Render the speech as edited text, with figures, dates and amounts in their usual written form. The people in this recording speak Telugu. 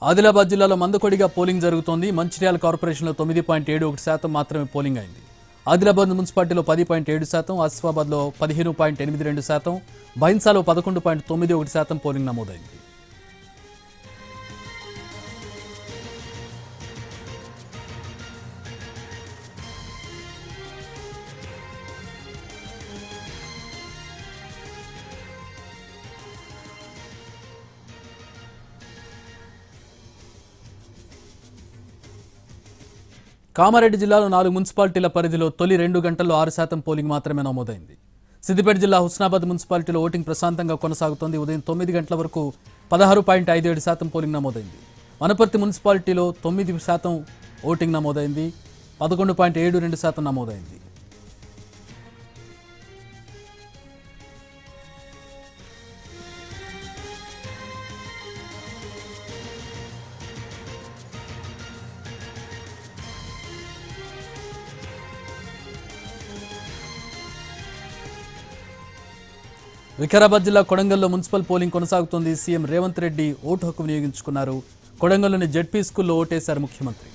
ఆదిలాబాద్ జిల్లాలో మందకొడిగా పోలింగ్ జరుగుతోంది. మంచిర్యాల కార్పొరేషన్లో 9.71% మాత్రమే పోలింగ్ అయింది. ఆదిలాబాద్ మున్సిపాలిటీలో 10.7%, ఆసిఫాబాద్లో 15.82%, బైన్సాలో 11.91% పోలింగ్ నమోదైంది. కామారెడ్డి జిల్లాలో 4 మున్సిపాలిటీల పరిధిలో తొలి 2 గంటల్లో 6% పోలింగ్ మాత్రమే నమోదైంది. సిద్దిపేట జిల్లా హుస్నాబాద్ మున్సిపాలిటీలో ఓటింగ్ ప్రశాంతంగా కొనసాగుతోంది. ఉదయం 9 గంటల వరకు 16.57% పోలింగ్ నమోదైంది. వనపర్తి మున్సిపాలిటీలో 9% ఓటింగ్ నమోదైంది. 11.72% నమోదైంది. వికారాబాద్ జిల్లా కొడంగల్లో మున్సిపల్ పోలింగ్ కొనసాగుతోంది. సీఎం రేవంత్ రెడ్డి ఓటు హక్కు వినియోగించుకున్నారు. కొడంగల్లోని జెడ్పీ స్కూల్లో ఓటేశారు ముఖ్యమంత్రి.